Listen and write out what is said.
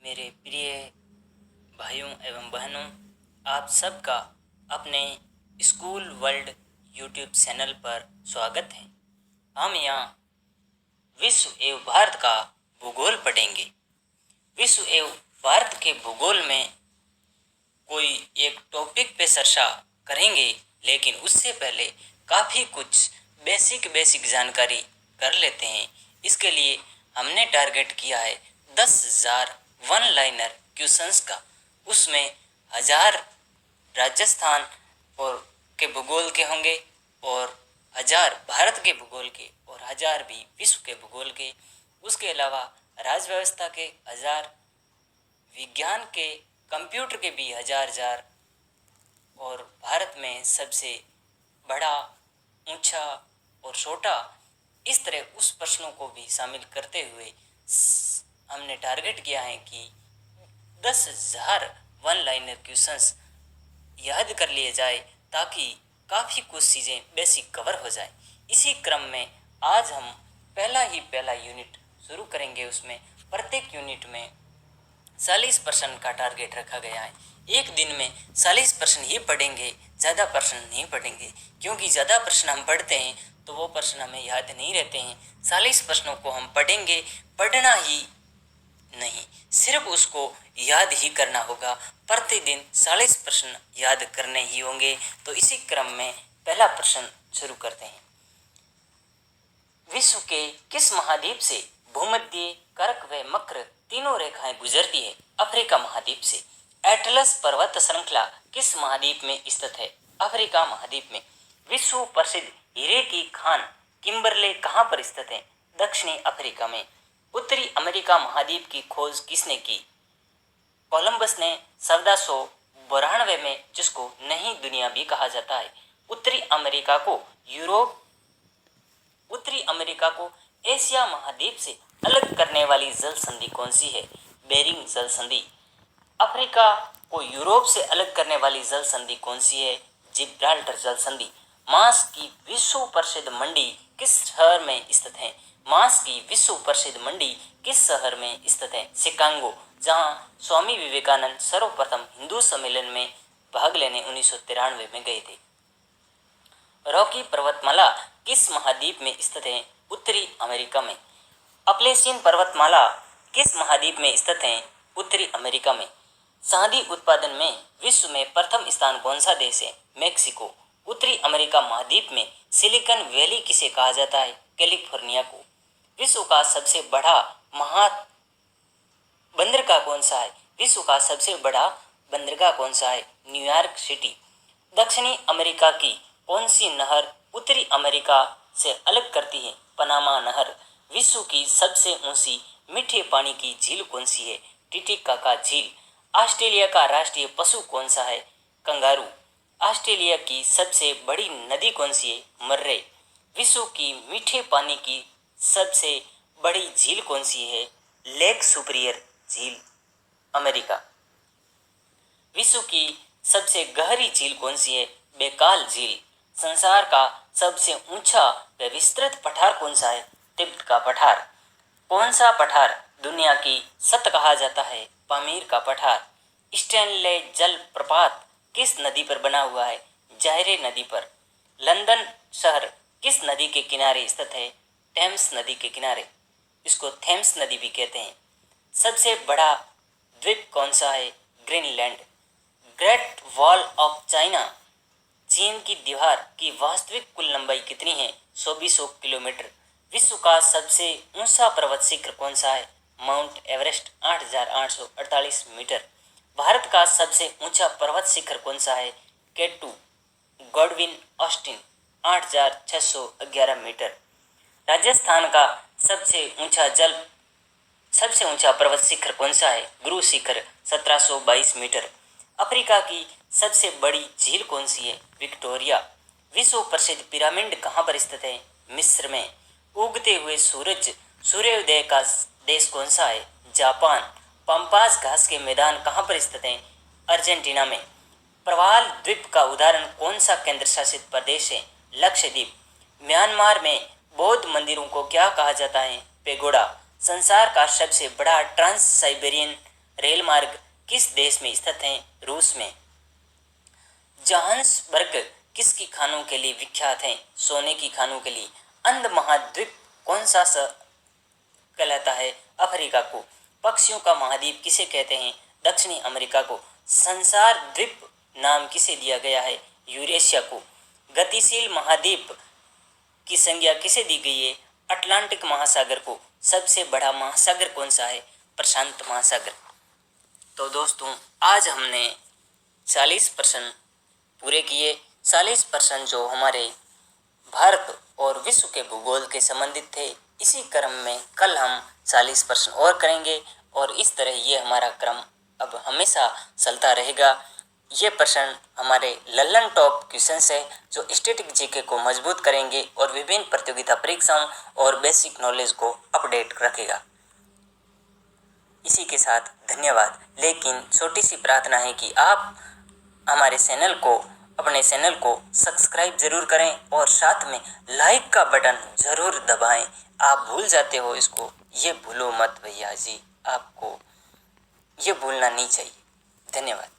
मेरे प्रिय भाइयों एवं बहनों, आप सबका अपने स्कूल वर्ल्ड यूट्यूब चैनल पर स्वागत है। हम यहाँ विश्व एवं भारत का भूगोल पढ़ेंगे। विश्व एवं भारत के भूगोल में कोई एक टॉपिक पे चर्चा करेंगे, लेकिन उससे पहले काफ़ी कुछ बेसिक जानकारी कर लेते हैं। इसके लिए हमने टारगेट किया है 10,000 वन लाइनर क्वेश्चंस का। उसमें 1000 राजस्थान और के भूगोल के होंगे और 1000 भारत के भूगोल के और 1000 भी विश्व के भूगोल के। उसके अलावा राज व्यवस्था के 1000, विज्ञान के, कंप्यूटर के भी 1000 और भारत में सबसे बड़ा, ऊंचा और छोटा, इस तरह उस प्रश्नों को भी शामिल करते हुए हमने टारगेट किया है कि 10,000 वन लाइनर क्वेश्चंस याद कर लिए जाए ताकि काफ़ी कुछ चीज़ें बेसिक कवर हो जाए। इसी क्रम में आज हम पहला यूनिट शुरू करेंगे। उसमें प्रत्येक यूनिट में 40 प्रश्न का टारगेट रखा गया है। एक दिन में 40 प्रश्न ही पढ़ेंगे, ज़्यादा प्रश्न नहीं पढ़ेंगे, क्योंकि ज़्यादा प्रश्न हम पढ़ते हैं तो वो प्रश्न हमें याद नहीं रहते हैं। 40 प्रश्नों को हम पढ़ेंगे, पढ़ना ही नहीं, सिर्फ उसको याद ही करना होगा। प्रतिदिन 40 प्रश्न याद करने ही होंगे। तो इसी क्रम में पहला प्रश्न शुरू करते हैं। विश्व के किस महाद्वीप से भूमध्य, कर्क व मकर तीनों रेखाएं गुजरती है? अफ्रीका महाद्वीप से। एटलस पर्वत श्रृंखला किस महाद्वीप में स्थित है? अफ्रीका महाद्वीप में। विश्व प्रसिद्ध हीरे की खान किम्बरले कहाँ पर स्थित है? दक्षिणी अफ्रीका में। उत्तरी अमेरिका महाद्वीप की खोज किसने की? कोलंबस ने 1492 में, जिसको नई दुनिया भी कहा जाता है। उत्तरी अमेरिका को एशिया महाद्वीप से अलग करने वाली जल संधि कौन सी है? बेरिंग जल संधि। अफ्रीका को यूरोप से अलग करने वाली जल संधि कौन सी है? जिब्राल्टर जल संधि। मांस की विश्व प्रसिद्ध मंडी किस शहर में स्थित है? मांस की विश्व प्रसिद्ध मंडी किस शहर में स्थित है? शिकागो, जहां स्वामी विवेकानंद सर्वप्रथम हिंदू सम्मेलन में भाग लेने 1993 में गए थे। रॉकी पर्वतमाला किस महाद्वीप में स्थित है? उत्तरी अमेरिका में। अपलेशियन पर्वतमाला किस महाद्वीप में स्थित है? उत्तरी अमेरिका में। चांदी उत्पादन में विश्व में प्रथम स्थान कौन सा देश है? मेक्सिको। उत्तरी अमेरिका महाद्वीप में सिलिकॉन वैली किसे कहा जाता है? कैलिफोर्निया को। विश्व का सबसे बड़ा बंदरगाह कौन सा है? विश्व का सबसे बड़ा बंदरगाह कौन सा है? New York city. दक्षिणी अमेरिका की कौन सी नहर उत्तरी अमेरिका से अलग करती है? पनामा नहर। विश्व की सबसे ऊंची मीठे पानी की झील कौन सी है? टिटिकाका झील। ऑस्ट्रेलिया का राष्ट्रीय पशु कौन सा है? कंगारू। ऑस्ट्रेलिया की सबसे बड़ी नदी कौन सी है? मर्रे। विश्व की मीठे पानी की सबसे बड़ी झील कौन सी है? लेक सुपीरियर झील, अमेरिका। विश्व की सबसे गहरी झील कौन सी है? बेकाल झील। संसार का सबसे ऊंचा व विस्तृत पठार कौन सा है? तिब्बत का पठार। कौन सा पठार दुनिया की सत कहा जाता है? पामीर का पठार। स्टैनले जल प्रपात किस नदी पर बना हुआ है? जायरे नदी पर। लंदन शहर किस नदी के किनारे स्थित है? थेम्स नदी के किनारे। इसको थेम्स नदी भी कहते हैं। सबसे बड़ा द्वीप कौन सा है? Greenland. Great wall of China, चीन की दीवार की वास्तविक कुल लंबाई कितनी है? 2400 किलोमीटर। विश्व का सबसे ऊंचा पर्वत शिखर कौन सा है? Mount Everest, 8,848 metre. भारत का सबसे ऊंचा पर्वत शिखर कौन सा है? केटू, गॉडविन ऑस्टिन, 8,611 मीटर। राजस्थान का सबसे ऊंचा पर्वत शिखर कौन सा है? गुरु शिखर, 1722 मीटर। अफ्रीका की सबसे बड़ी झील कौन सी है? विक्टोरिया। विश्व प्रसिद्ध पिरामिड कहाँ पर स्थित है? मिस्र में। उगते हुए सूर्योदय का देश कौन सा है? जापान। पंपास घास के मैदान कहाँ पर स्थित हैं? अर्जेंटीना में। प्रवाल द्वीप का उदाहरण कौन सा केंद्र शासित प्रदेश है? लक्षद्वीप। म्यांमार में बौद्ध मंदिरों को क्या कहा जाता है? पेगोडा। संसार का सबसे बड़ा ट्रांस साइबेरियन रेल मार्ग किस देश में स्थित हैं? रूस में। जोहान्सबर्ग किसकी खानों के लिए विख्यात है? सोने की खानों के लिए। अंध महाद्वीप कौन सा कहलाता है? अफ्रीका को। पक्षियों का महाद्वीप किसे कहते हैं? दक्षिणी अमेरिका को। संसार द्वीप नाम किसे दिया गया है? यूरेशिया को। गतिशील महाद्वीप की संज्ञा किसे दी गई है? अटलांटिक महासागर को। सबसे बड़ा महासागर कौन सा है? प्रशांत महासागर। तो दोस्तों, आज हमने 40 प्रश्न पूरे किए। 40 प्रश्न जो हमारे भारत और विश्व के भूगोल के संबंधित थे। इसी क्रम में कल हम 40 प्रश्न और करेंगे और इस तरह ये हमारा क्रम अब हमेशा चलता रहेगा। ये प्रश्न हमारे लल्लन टॉप क्वेश्चंस है जो स्टैटिक जीके को मजबूत करेंगे और विभिन्न प्रतियोगिता परीक्षाओं और बेसिक नॉलेज को अपडेट रखेगा। इसी के साथ धन्यवाद। लेकिन छोटी सी प्रार्थना है कि आप हमारे अपने चैनल को सब्सक्राइब जरूर करें और साथ में लाइक का बटन जरूर दबाएं। आप भूल जाते हो इसको, ये भूलो मत भैया जी, आपको ये भूलना नहीं चाहिए। धन्यवाद।